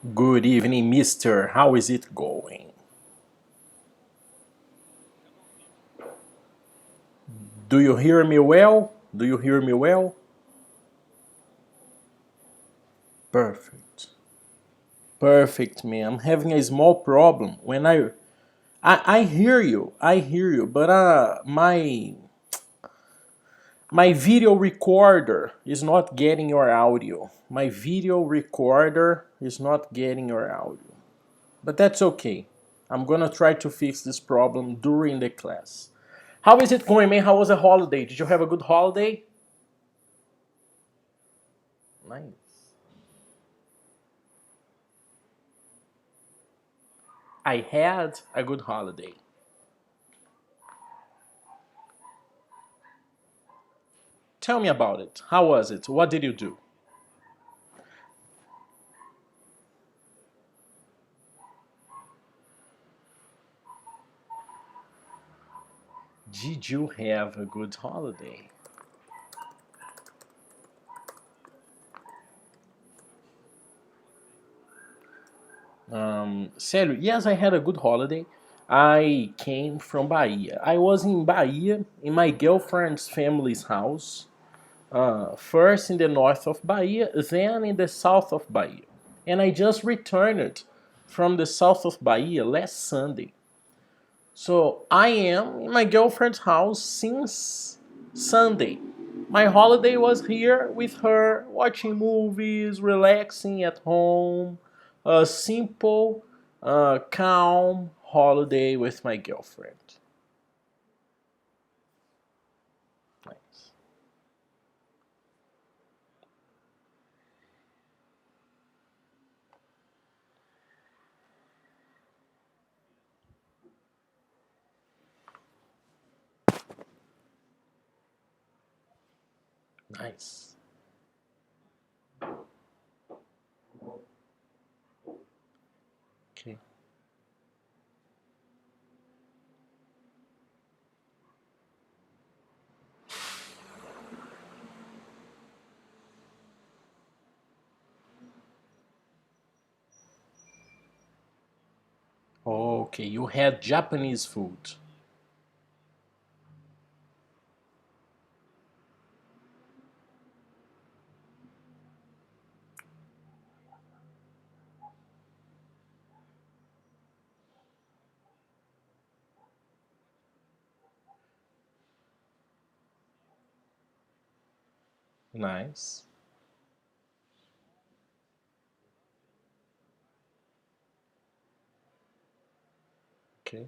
Good evening, mister. How is it going? Do you hear me well? Do you hear me well? Perfect. Perfect, man. I'm having a small problem. I hear you. I hear you, but my video recorder is not getting your audio. My video recorder is not getting your audio. But that's okay. I'm gonna try to fix this problem during the class. How is it going, man? How was the holiday? Did you have a good holiday? Nice. I had a good holiday. Tell me about it. How was it? What did you do? Did you have a good holiday? Celio, yes, I had a good holiday. I came from Bahia. I was in Bahia in my girlfriend's family's house. First in the north of Bahia, then in the south of Bahia. And I just returned from the south of Bahia last Sunday. So I am in my girlfriend's house since Sunday. My holiday was here with her, watching movies, relaxing at home. A simple, calm holiday with my girlfriend. Nice. Nice. Okay. Okay, you had Japanese food. Nice. Okay.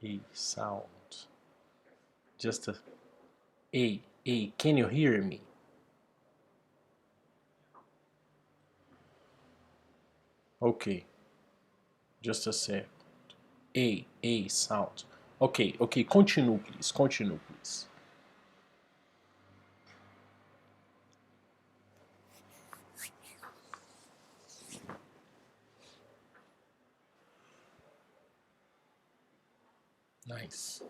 A sound. Just a can you hear me? Okay, just a sec. A sound. Okay, okay, continue please, continue please. Nice.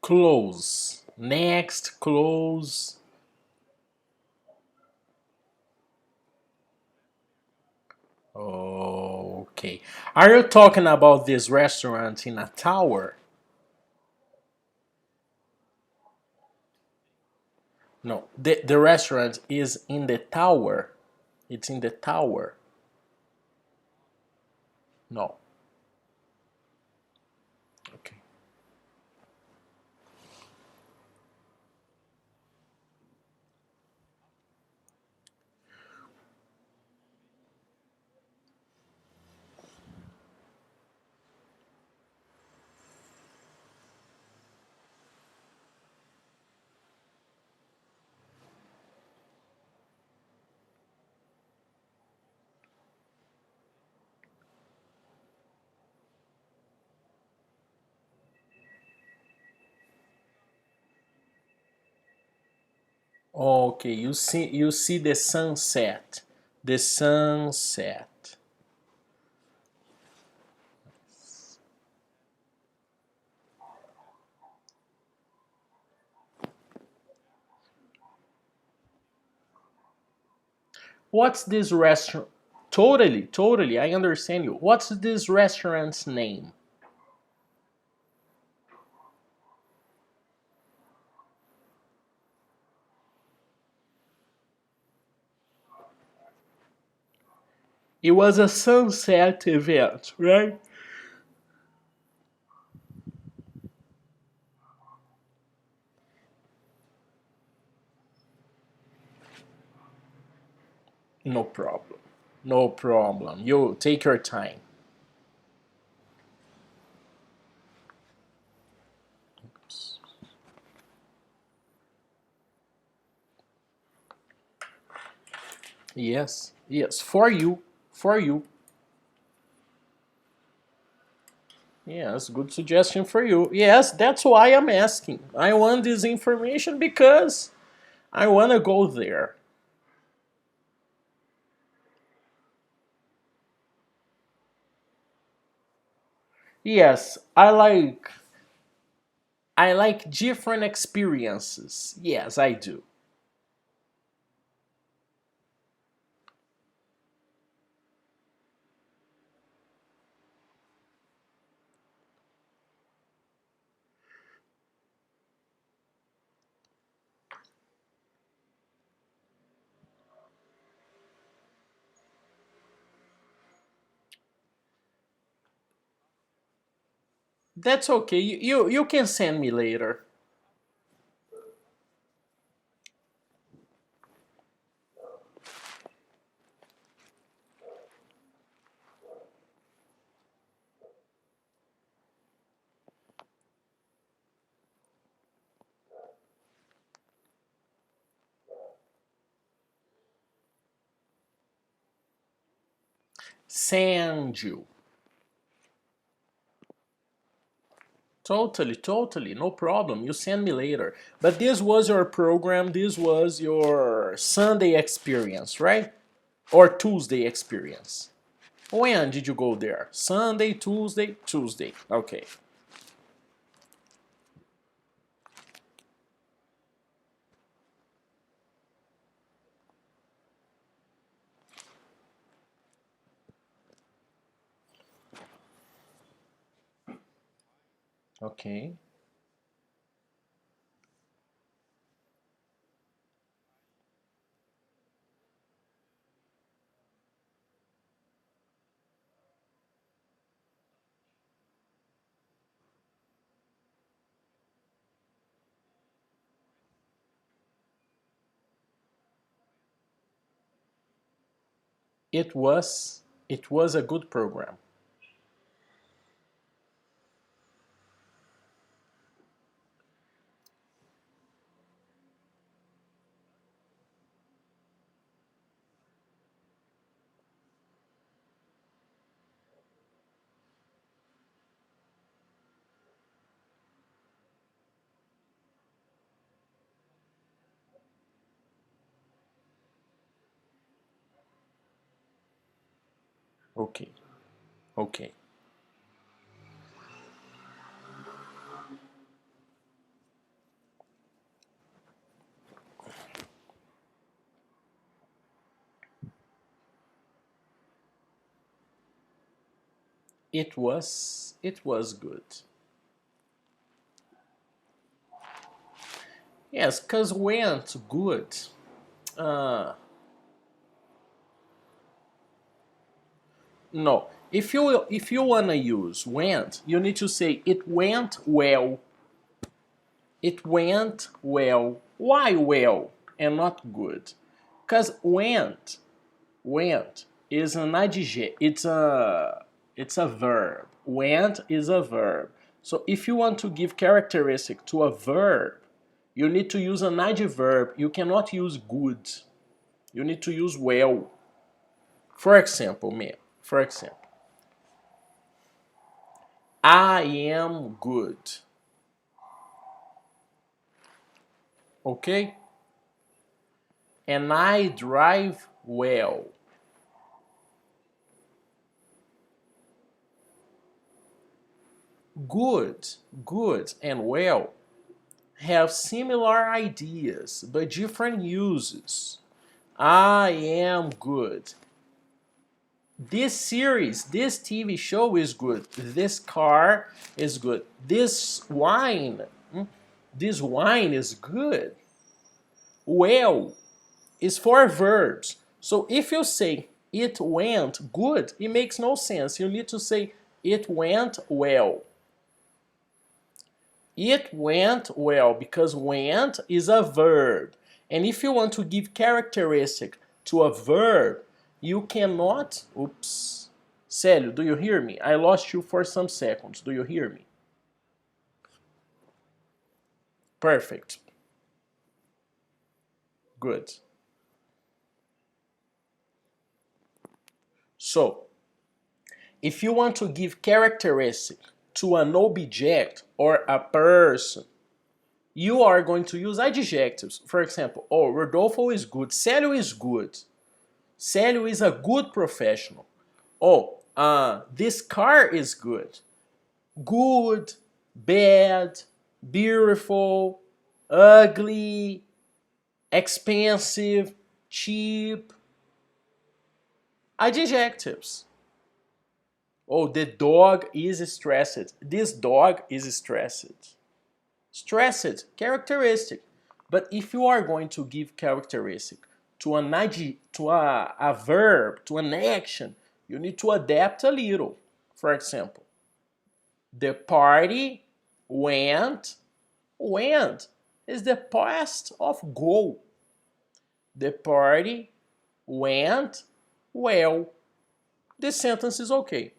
Close. Next, close. Okay. Are you talking about this restaurant in a tower? No, the restaurant is in the tower. It's in the tower. No. Okay. Okay, you see the sunset. The sunset. What's this restaurant? Totally, totally. I understand you. What's this restaurant's name? It was a sunset event, right? No problem. No problem. You take your time. Yes, yes. For you. For you. Yes, good suggestion for you. Yes, that's why I'm asking. I want this information because I want to go there. Yes, I like different experiences. Yes, I do. That's okay. You can send me later. Send you. Totally, totally, no problem. You send me later. But this was your program, this was your Sunday experience, right? Or Tuesday experience. When did you go there? Sunday, Tuesday, Tuesday. Okay. Okay. It was a good program. Okay. Okay. It was good. Yes, cause went good. Uh no. If you wanna use went, you need to say it went well. It went well. Why well and not good? Cause went is an adjective. It's a verb. Went is a verb. So if you want to give characteristic to a verb, you need to use an adverb. You cannot use good. You need to use well. For example, me. For example, I am good. Okay? And I drive well. Good, good, and well have similar ideas but different uses. I am good. This series, this TV show is good. This car is good. This wine is good. Well is for verbs. So if you say it went good, it makes no sense. You need to say it went well. It went well because went is a verb. And if you want to give characteristic to a verb, you cannot. Oops. Celio, do you hear me? I lost you for some seconds. Do you hear me? Perfect. Good. So, if you want to give characteristic to an object or a person, you are going to use adjectives. For example, oh, Rodolfo is good. Celio is good. Celio is a good professional. Oh, this car is good. Good, bad, beautiful, ugly, expensive, cheap. Adjectives. Oh, the dog is stressed. This dog is stressed. Stressed, characteristic. But if you are going to give characteristic to a verb, to an action, you need to adapt a little. For example, the party went is the past of go. The party went well. This sentence is okay.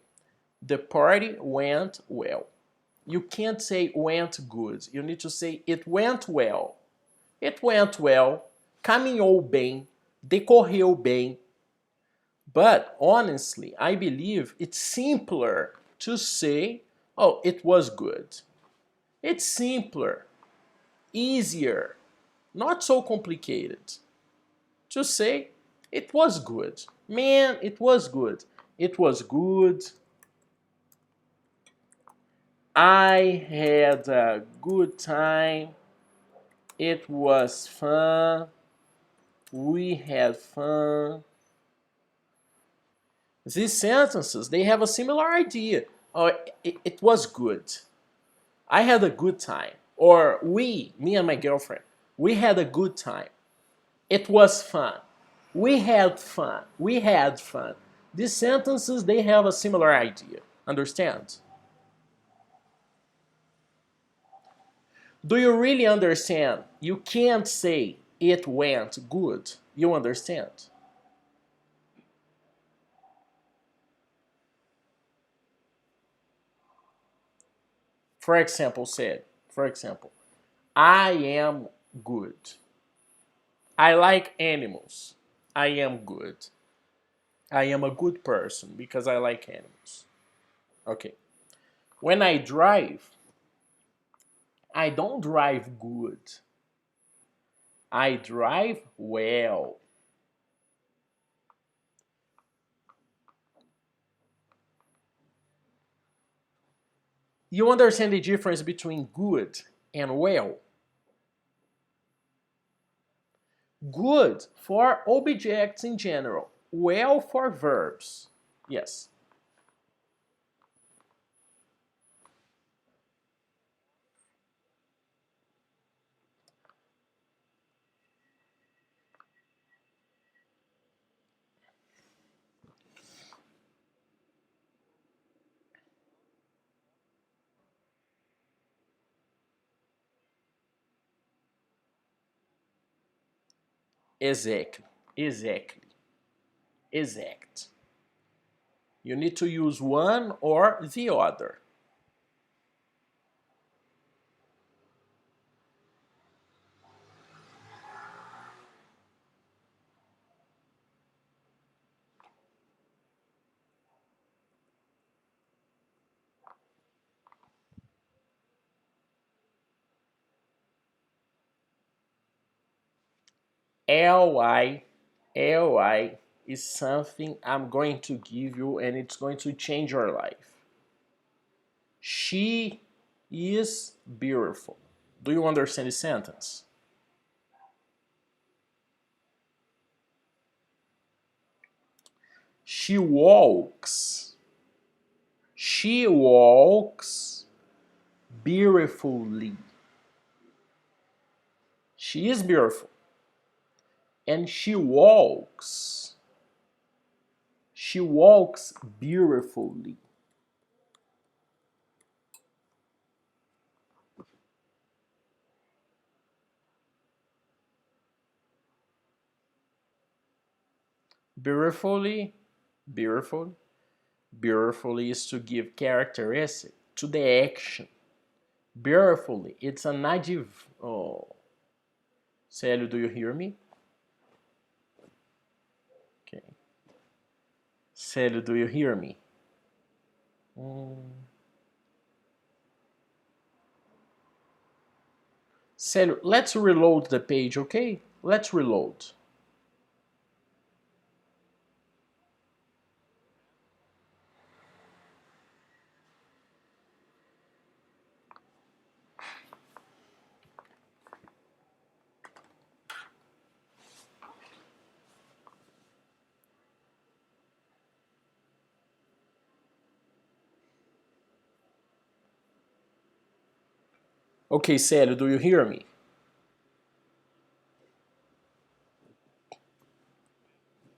The party went well. You can't say went good. You need to say it went well. It went well. Caminhou bem. Decorreu bem. But honestly, I believe it's simpler to say, oh, it was good. It's simpler, easier, not so complicated to say it was good. Man, it was good. It was good. I had a good time. It was fun. We had fun. These sentences, they have a similar idea. Oh, it was good. I had a good time. Or me and my girlfriend, we had a good time. It was fun. We had fun. We had fun. These sentences, they have a similar idea. Understand? Do you really understand? You can't say it went good. You understand? For example, I am good. I like animals. I am good. I am a good person because I like animals. Okay. When I drive, I don't drive good. I drive well. You understand the difference between good and well? Good for objects in general, well for verbs. Yes, exactly, exactly, exact. You need to use one or the other. Ly, Ly is something I'm going to give you and it's going to change your life. She is beautiful. Do you understand the sentence? She walks. She walks beautifully. She is beautiful. And she walks. She walks beautifully. Beautifully, beautiful, beautifully is to give characteristic to the action. Beautifully, it's an adjective. Oh, Celio, do you hear me? Okay. Celio, do you hear me? Mm. Celio, let's reload the page, okay? Let's reload. Okay, Celio, do you hear me?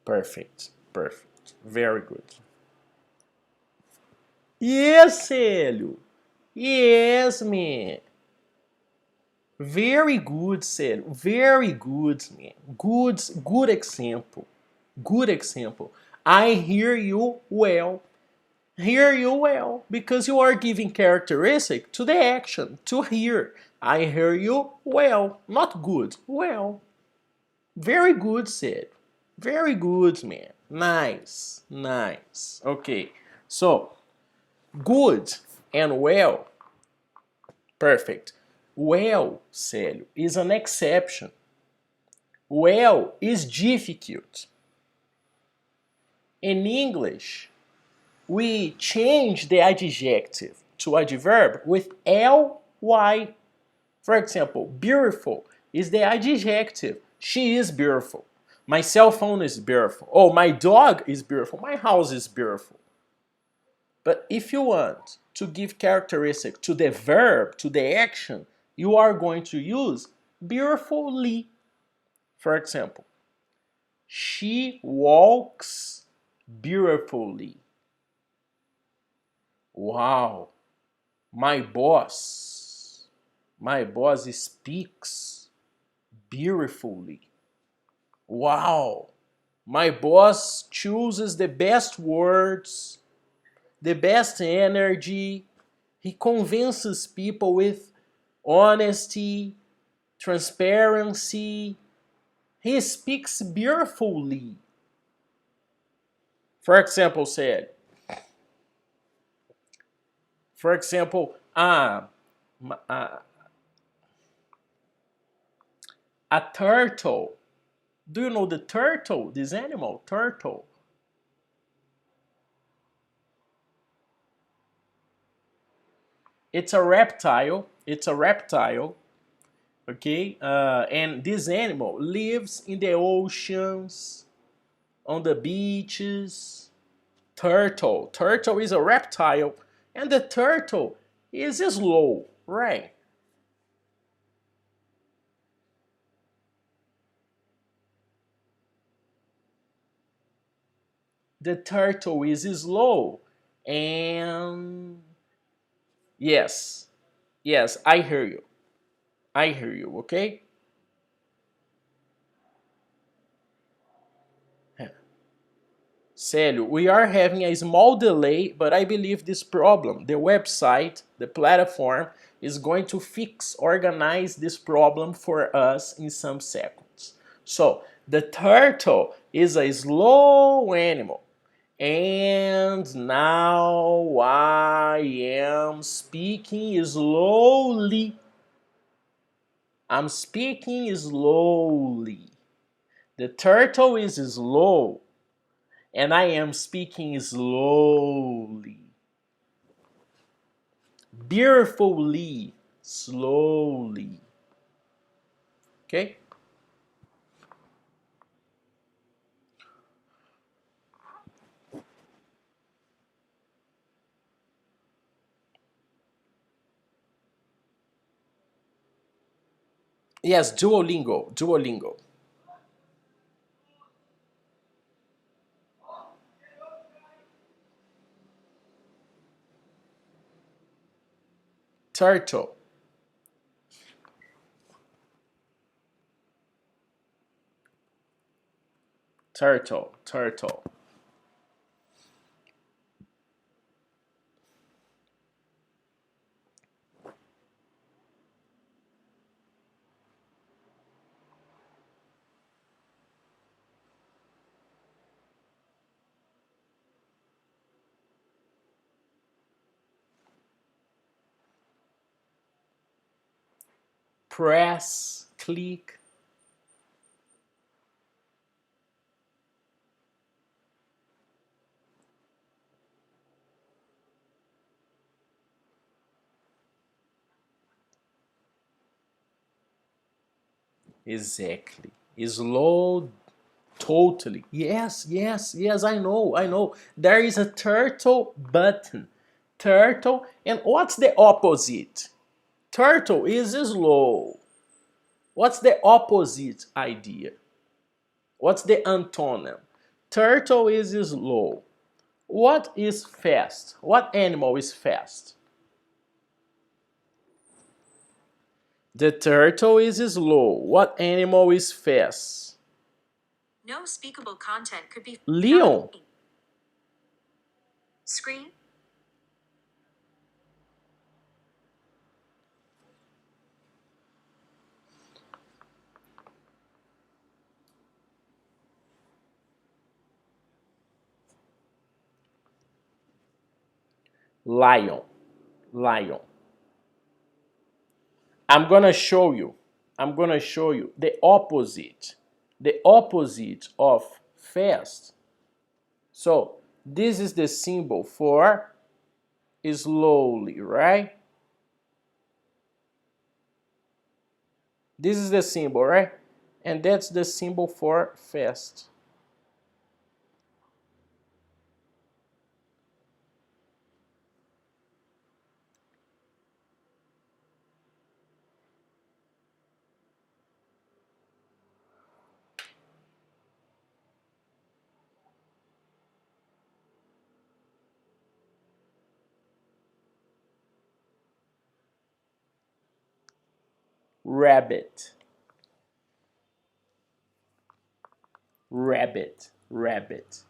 Perfect, perfect. Very good. Yes, Celio. Yes, man. Very good, Celio. Very good, man. Good example. Good example. I hear you well. Hear you well. Because you are giving characteristic to the action, to hear. I hear you well. Not good. Well. Very good, Celio. Very good, man. Nice. Nice. Okay. So, good and well. Perfect. Well, Célio, is an exception. Well is difficult. In English, we change the adjective to adverb with ly. For example, beautiful is the adjective. She is beautiful. My cell phone is beautiful. Oh, my dog is beautiful. My house is beautiful. But if you want to give characteristic to the verb, to the action, you are going to use beautifully. For example, she walks beautifully. Wow, my boss speaks beautifully. Wow, my boss chooses the best words, the best energy. He convinces people with honesty, transparency. He speaks beautifully. For example, said, for example, a turtle. Do you know the turtle? This animal, turtle. It's a reptile. It's a reptile. Okay, and this animal lives in the oceans, on the beaches. Turtle. Turtle is a reptile, and the turtle is slow, right? The turtle is slow, and yes, yes, I hear you. I hear you. Okay. Célio, we are having a small delay, but I believe this problem, the website, the platform, is going to fix, organize this problem for us in some seconds. So, the turtle is a slow animal. And now I am speaking slowly. I'm speaking slowly. The turtle is slow, and I am speaking slowly. Beautifully, slowly. Okay? Yes, Duolingo, Duolingo. Turtle, turtle, turtle. Press, click. Exactly. Slow, totally. Yes, yes, yes, I know, I know. There is a turtle button. Turtle, and what's the opposite? Turtle is slow. What's the opposite idea? What's the antonym? Turtle is slow. What is fast? What animal is fast? The turtle is slow. What animal is fast? No speakable content could be Leon. Screen. Lion. Lion. I'm gonna show you. I'm gonna show you the opposite. The opposite of fast. So this is the symbol for slowly, right? This is the symbol, right? And that's the symbol for fast. Rabbit. Rabbit. Rabbit.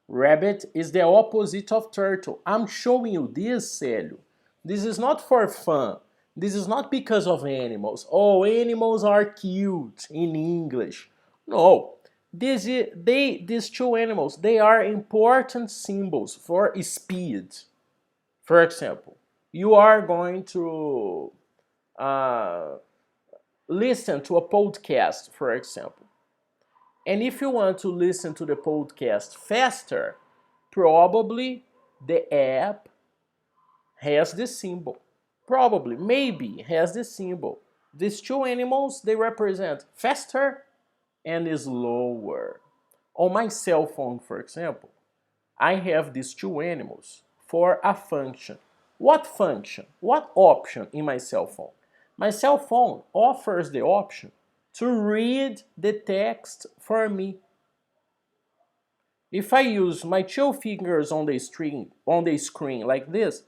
Rabbit is the opposite of turtle. I'm showing you this, Celio. This is not for fun. This is not because of animals. Oh, animals are cute in English. No. These two animals, they are important symbols for speed. For example, you are going to uh, listen to a podcast, for example. And if you want to listen to the podcast faster, probably the app has this symbol. Probably, maybe has this symbol. These two animals, they represent faster and slower. On my cell phone, for example, I have these two animals for a function. What function? What option in my cell phone? My cell phone offers the option to read the text for me. If I use my two fingers on the screen like this,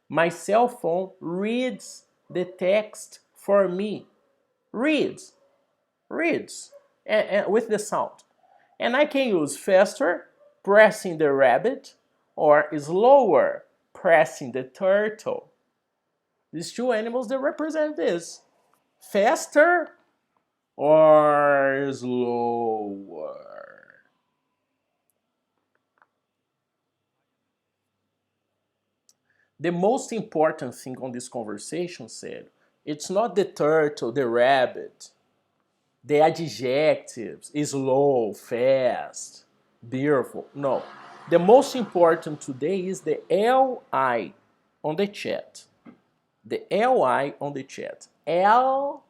my cell phone reads the text for me. Reads, reads, and with the sound. And I can use faster, pressing the rabbit, or slower, pressing the turtle. These two animals that represent this. Faster or slower. The most important thing on this conversation, said, It's not the turtle, the rabbit, the adjectives, slow, fast, beautiful. No. The most important today is the LI on the chat. The LI on the chat. LY.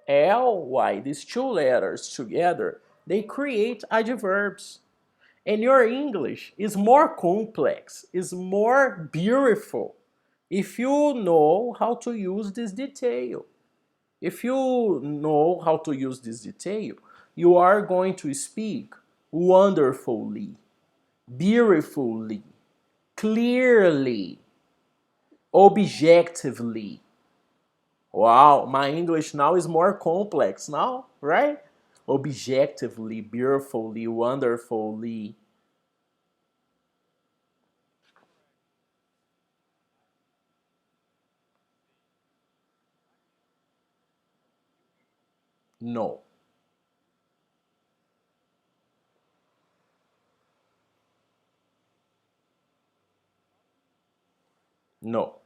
LY. These two letters together, they create adverbs. And your English is more complex, is more beautiful if you know how to use this detail. If you know how to use this detail, you are going to speak wonderfully, beautifully, clearly, objectively. Wow, my English now is more complex now, right? Objectively, beautifully, wonderfully. No, no.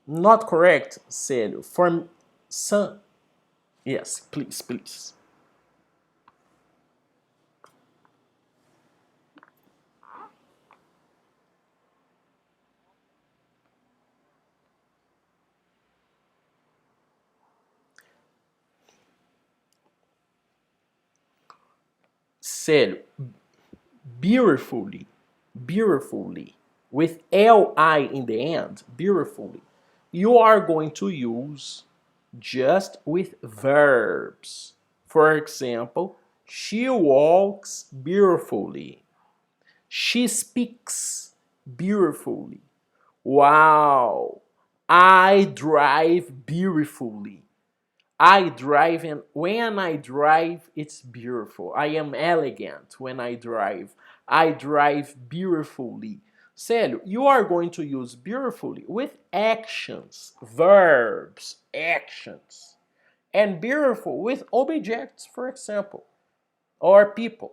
Not correct, Celio. For some, yes, please, please. Celio, beautifully, beautifully, with li in the end, beautifully, you are going to use just with verbs. For example, she walks beautifully. She speaks beautifully. Wow. I drive beautifully. I drive, and when I drive, it's beautiful. I am elegant when I drive. I drive beautifully. Célio, you are going to use beautifully with actions, verbs, actions, and beautiful with objects, for example, or people.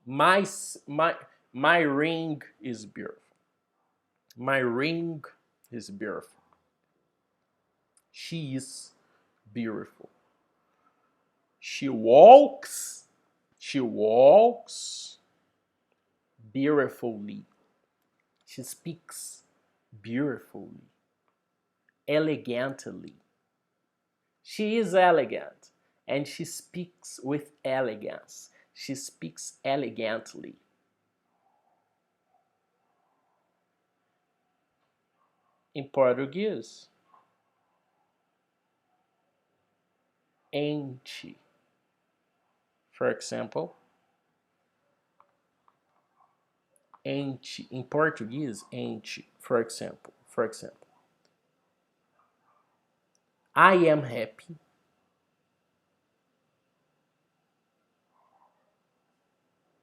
My my my ring is beautiful. My ring is beautiful. She is beautiful. She walks. She walks beautifully. She speaks beautifully, elegantly. She is elegant and she speaks with elegance. She speaks elegantly. In Portuguese, ente. For example, ente. In Portuguese, ente. For example, I am happy.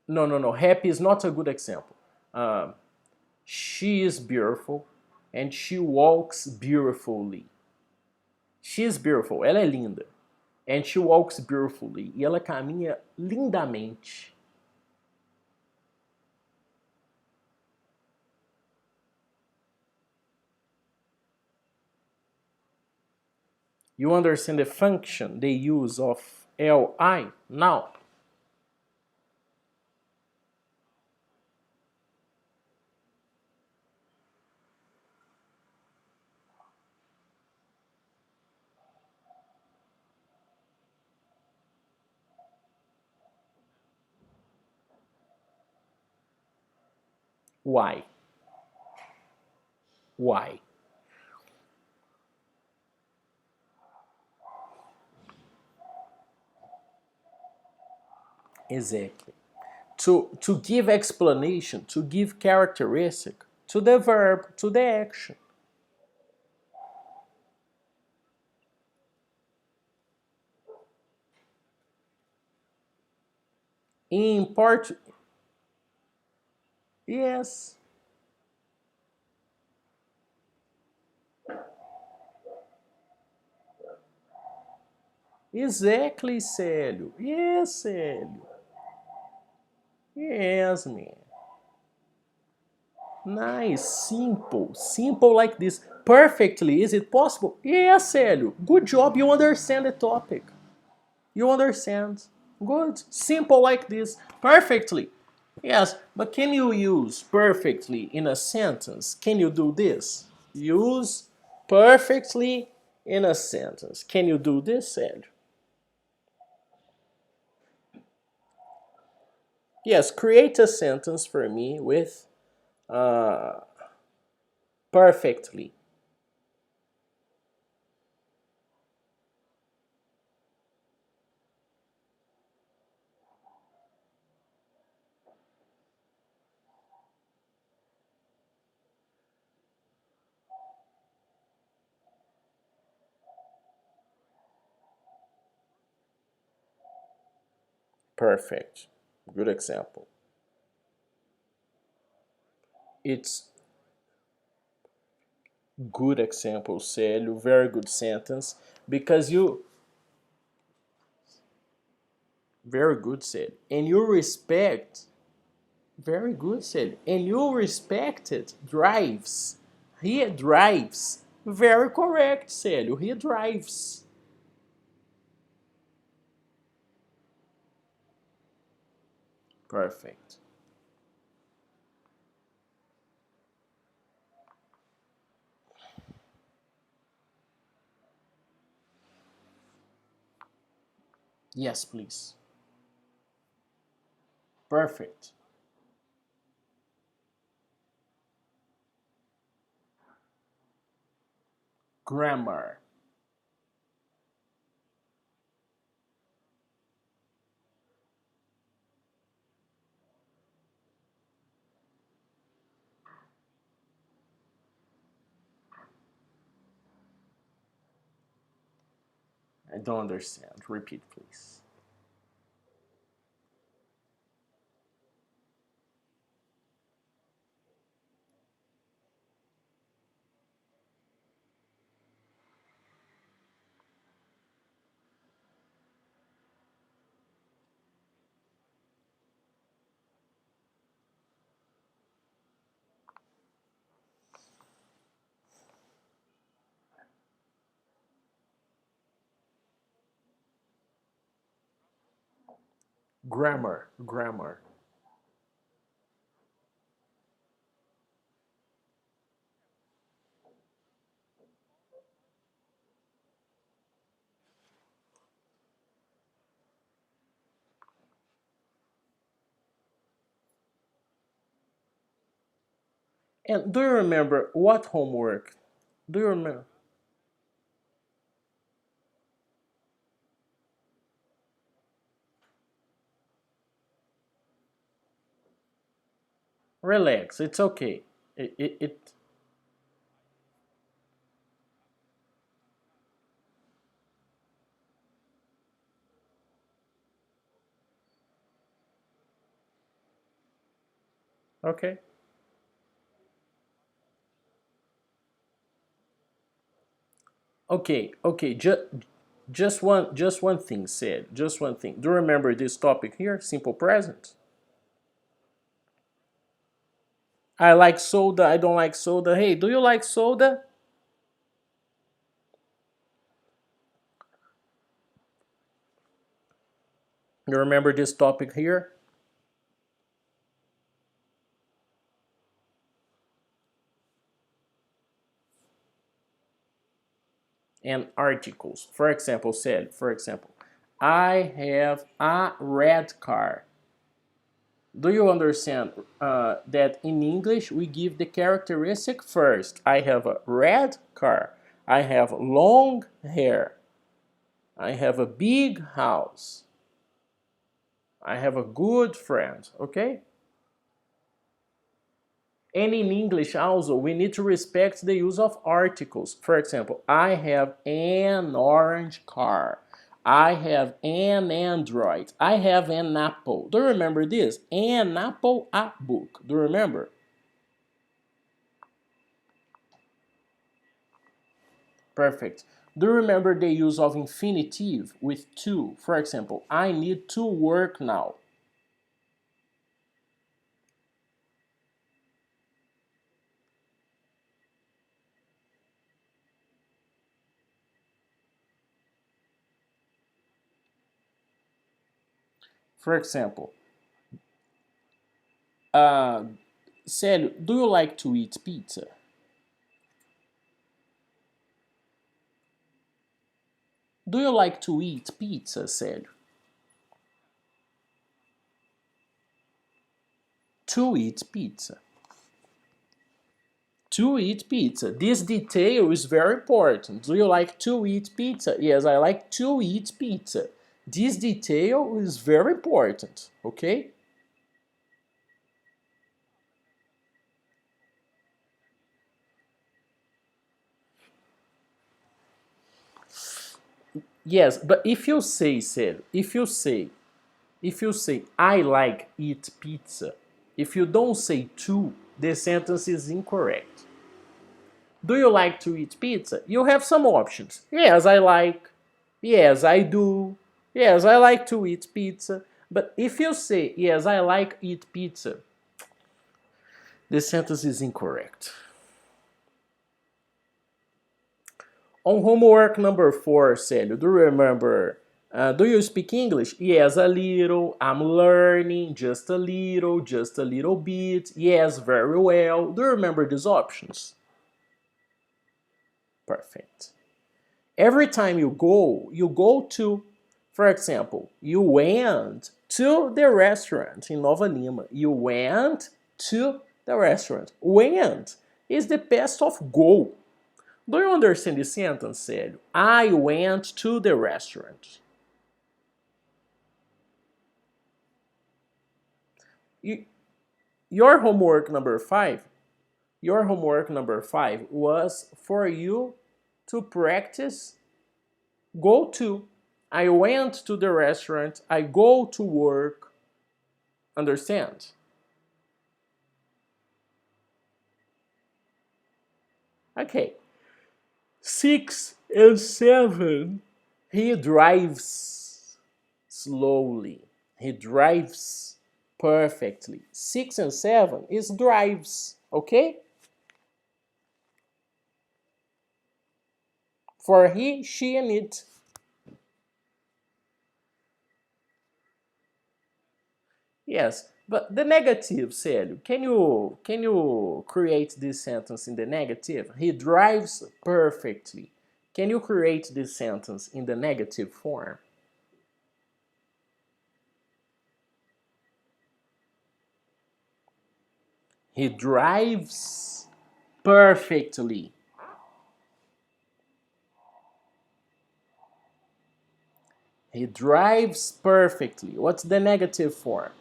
No, no, no. Happy is not a good example. Um, she is beautiful and she walks beautifully. She is beautiful, ela é linda. And she walks beautifully. E ela caminha lindamente. You understand the function, the use of li? Now, why? Why? Exactly. To give explanation, to give characteristic to the verb, to the action. In part, yes, Exactly, Celio. Yes, Celio. Yes, man. Nice, simple, simple like this. Perfectly, is it possible? Yes, Celio. Good job, you understand the topic. You understand. Good, simple like this. Perfectly. Yes, but can you use perfectly in a sentence? Can you do this? Use perfectly in a sentence. Can you do this, Celio? Yes, create a sentence for me with uh, perfectly. Perfect. Good example. It's good example, Célio. Very good sentence because you very good said and you respect very good said and you respected drives. He drives. Very correct, Célio. He drives. Perfect. Yes, please. Perfect. Grammar. I don't understand. Repeat, please. Grammar. Grammar. And do you remember what homework? Do you remember? Relax. It's okay. It okay. Okay. Okay. Just one thing said. Just one thing. Do you remember this topic here? Simple present. I like soda. I don't like soda. Hey, do you like soda? You remember this topic here? And articles. For example, said. For example, I have a red car. Do you understand that in English we give the characteristic first? I have a red car. I have long hair. I have a big house. I have a good friend. Okay? And in English also, we need to respect the use of articles. For example, I have an orange car. I have an Android. I have an apple. Do you remember this? An apple, a book. Do you remember? Perfect. Do you remember the use of infinitive with to? For example, I need to work now. For example, uh, Celio, do you like to eat pizza? Do you like to eat pizza, Celio? To eat pizza. To eat pizza. This detail is very important. Do you like to eat pizza? Yes, I like to eat pizza. This detail is very important, okay? Yes, but if you say, Sir, if you say I like eat pizza, if you don't say to, the sentence is incorrect. Do you like to eat pizza? You have some options. Yes, I like. Yes, I do. Yes, I like to eat pizza. But if you say yes, I like eat pizza, the sentence is incorrect. On homework number 4, Celio, do you remember? Do you speak English? Yes, a little. I'm learning. Just a little bit. Yes, very well. Do you remember these options? Perfect. Every time you go to, for example, you went to the restaurant in Nova Lima. You went to the restaurant. Went is the past of go. Do you understand the sentence, Célio? I went to the restaurant. You, your homework number 5, your homework number 5 was for you to practice go to. I went to the restaurant. I go to work. Understand? Okay. 6 and 7. He drives slowly. He drives perfectly. 6 and 7 is drives. Okay? For he, she, and it. Yes, but the negative, Célio, can you create this sentence in the negative? He drives perfectly. Can you create this sentence in the negative form? He drives perfectly. He drives perfectly. What's the negative form?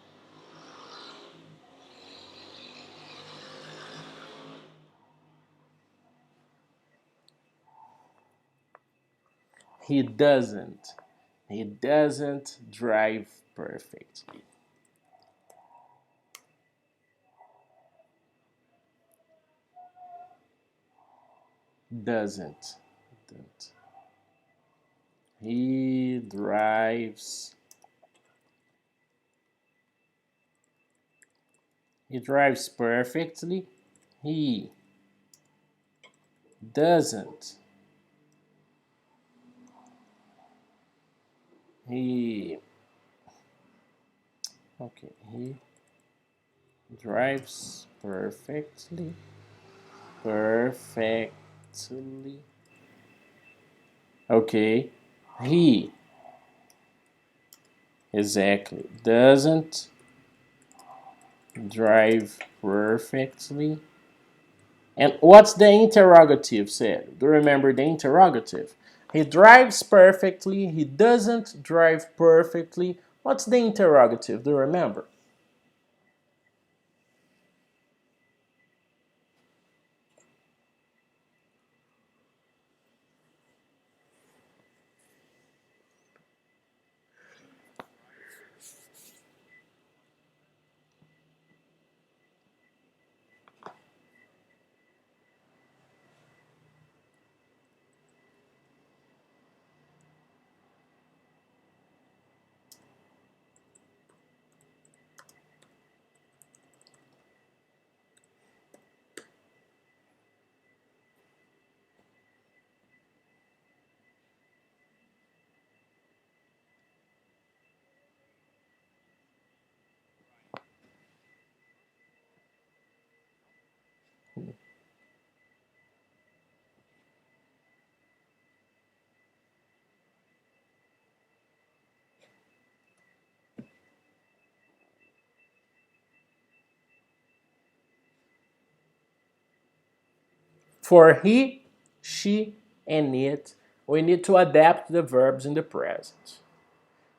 He doesn't. He doesn't drive perfectly. Doesn't. Don't. He drives. He drives perfectly. He doesn't. He. Okay. He drives perfectly. Perfectly. Okay. He. Exactly. Doesn't drive perfectly. And what's the interrogative said? Do you remember the interrogative? He drives perfectly. He doesn't drive perfectly. What's the interrogative? Do you remember? For he, she, and it, we need to adapt the verbs in the present.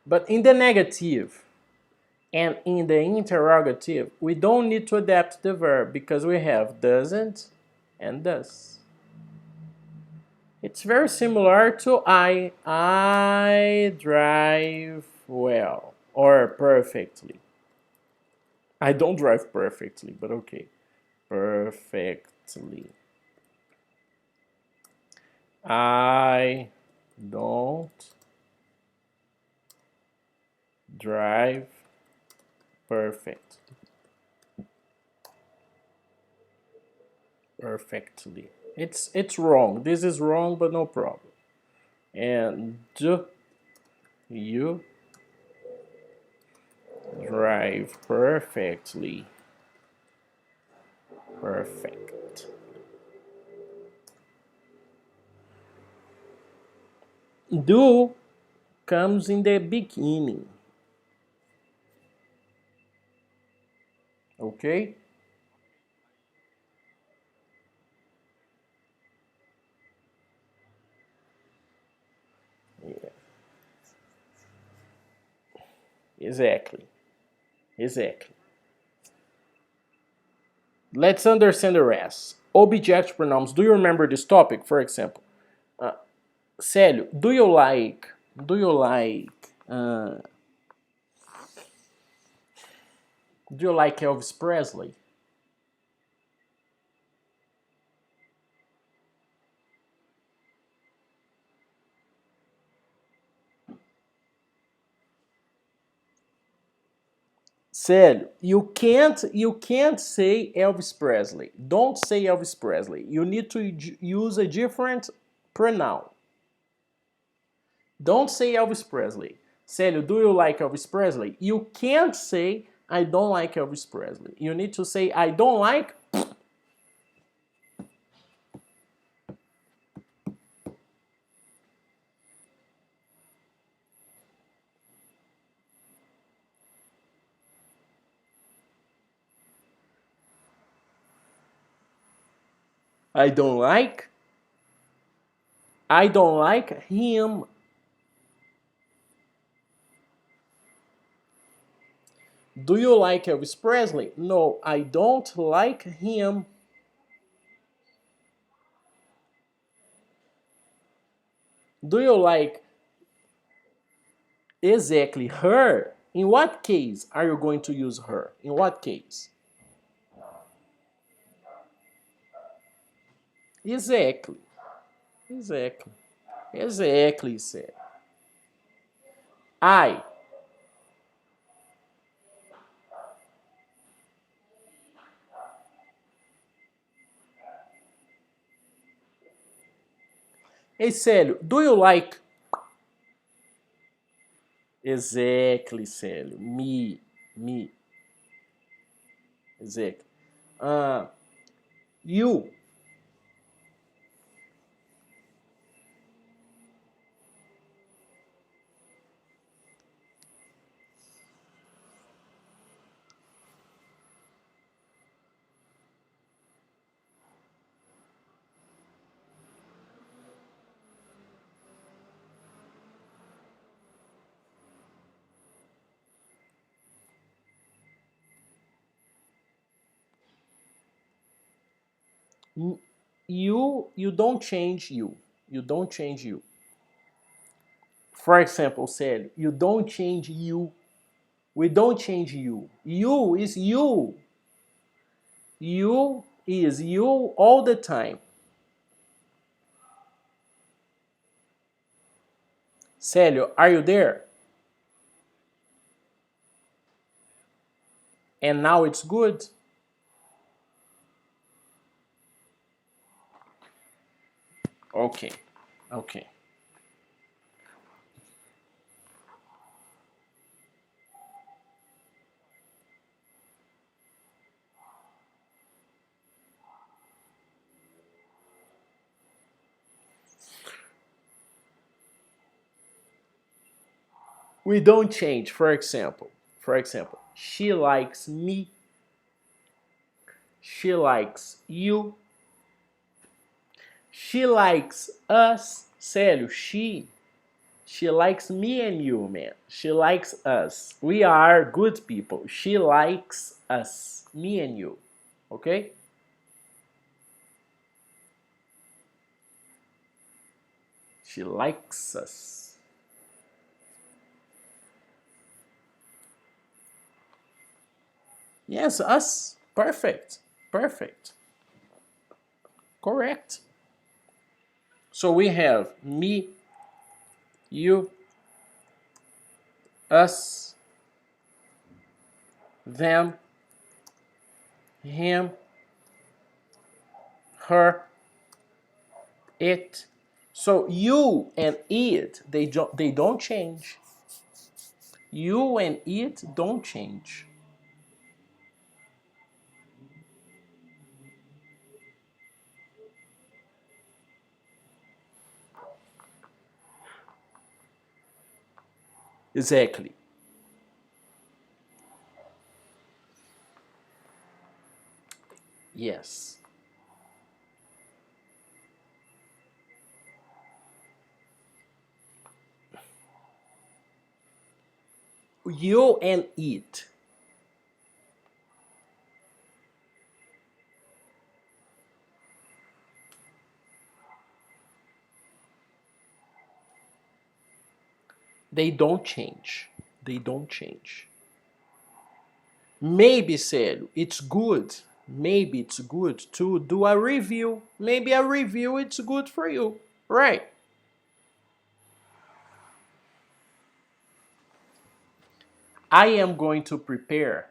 But in the negative and in the interrogative, we don't need to adapt the verb because we have doesn't and does. It's very similar to I. I drive well or perfectly. I don't drive perfectly, but okay. Perfectly. I don't drive perfect. Perfectly. It's wrong. This is wrong, but no problem. And do you drive perfectly? Perfect. Do comes in the beginning. Okay? Yeah. Exactly. Exactly. Let's understand the rest. Object pronouns. Do you remember this topic? For example, uh, Celio, uh, do you like Elvis Presley? Sério, you can't say Elvis Presley. Don't say Elvis Presley. You need to use a different pronoun. Don't say Elvis Presley. Célio, do you like Elvis Presley? You can't say I don't like Elvis Presley. You need to say I don't like. I don't like. I don't like him. Do you like Elvis Presley? No, I don't like him. Do you like exactly her? In what case are you going to use her? In what case? Exactly. Exactly. Exactly, said. I. Hey, Célio, do you like. Exactly, Célio. Me. Me. Exactly. Uh, you. You don't change you. You don't change you. For example, Célio, you don't change you. We don't change you. You is you. You is you all the time. Célio, are you there? And now it's good? Okay. Okay. We don't change. For example, she likes me. She likes you. She likes us, Celio. She likes me and you, man. She likes us. We are good people. She likes us, me and you. Okay? She likes us. Yes, us. Perfect. Perfect. Correct. So we have me, you, us, them, him, her, it. So you and it, they don't change. You and it don't change. Exactly. Yes. You and it. They don't change. They don't change. Maybe said it's good. Maybe it's good to do a review. Maybe a review it's good for you. Right. I am going to prepare.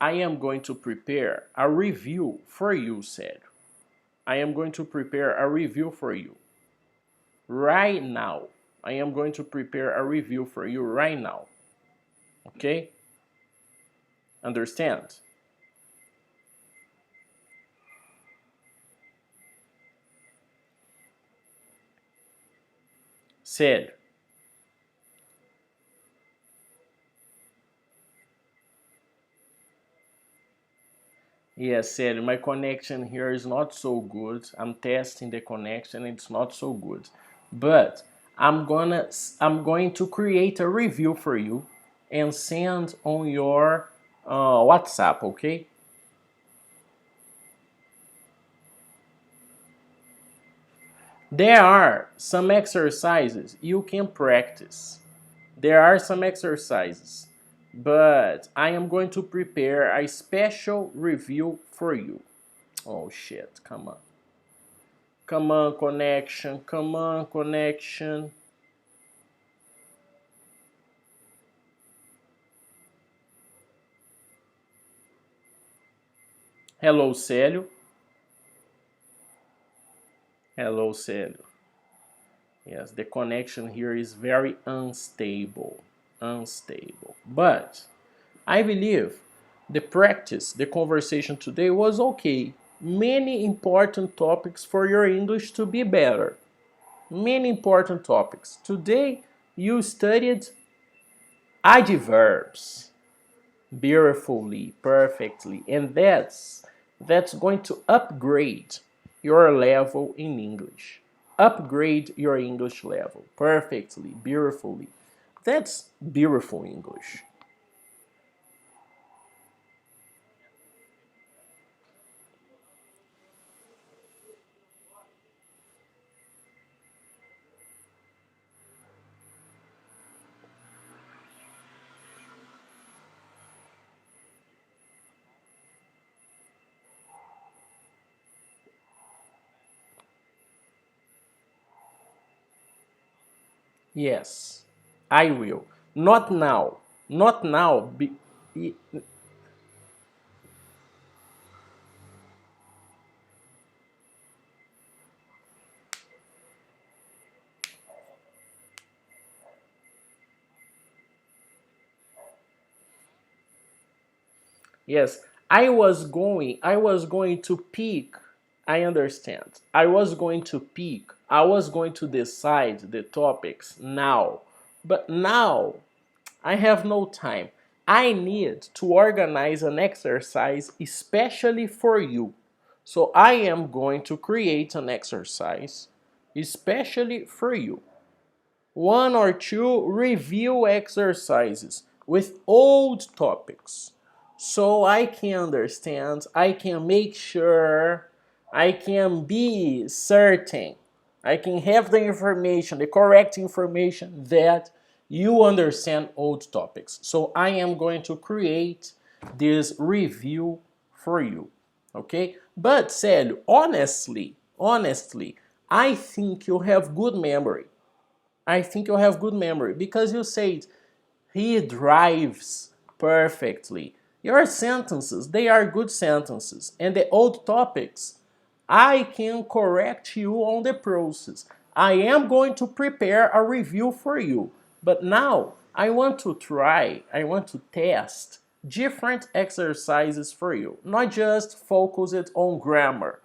I am going to prepare a review for you, said. I am going to prepare a review for you right now. I am going to prepare a review for you right now. Okay? Understand? Said. Yes, said. My connection here is not so good. I'm testing the connection. It's not so good. But I'm going to create a review for you and send on your WhatsApp, okay? There are some exercises you can practice. There are some exercises, but I am going to prepare a special review for you. Oh shit, come on. Come on, connection. Come on, connection. Hello, Celio. Hello, Celio. Yes, the connection here is very unstable. Unstable. But I believe the practice, the conversation today was okay. Many important topics for your English to be better. Many important topics. Today you studied adverbs beautifully, perfectly, and that's going to upgrade your level in English. Upgrade your English level perfectly, beautifully. That's beautiful English. Yes, I will. Not now. Not now. Yes, I was going to pick. I understand. I was going to decide the topics now. But now I have no time. I need to organize an exercise especially for you. So I am going to create an exercise especially for you. One or two review exercises with old topics so I can understand, I can make sure, I can be certain, I can have the information, the correct information that you understand old topics. So I am going to create this review for you. Okay? But Célio, honestly, I think you have good memory. I think you have good memory because you said he drives perfectly. Your sentences, they are good sentences. And the old topics, I can correct you on the process. I am going to prepare a review for you. But now I want to try, I want to test different exercises for you. Not just focus it on grammar,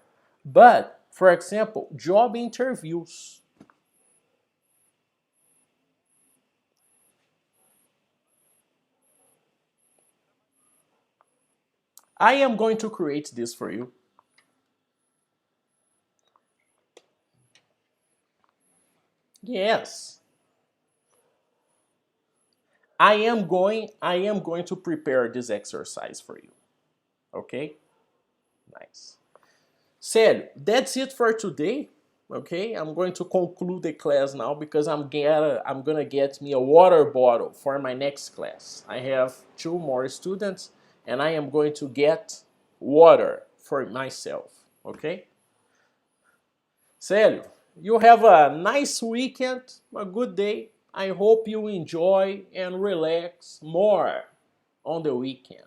but for example, job interviews. I am going to create this for you. Yes. I am going to prepare this exercise for you. Okay? Nice. Said, that's it for today. Okay? I'm going to conclude the class now because I'm gonna get me a water bottle for my next class. I have two more students and I am going to get water for myself. Okay? Celio, you have a nice weekend, a good day. I hope you enjoy and relax more on the weekend.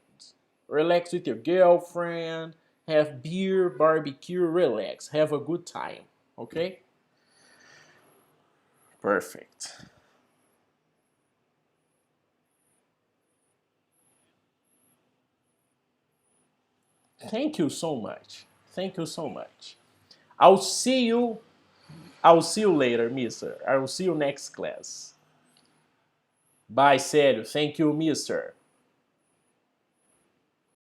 Relax with your girlfriend, have beer, barbecue, relax, have a good time. Okay? Perfect. Thank you so much. Thank you so much. I'll see you. I'll see you later, mister. I will see you next class. Bye, sério. Thank you, mister.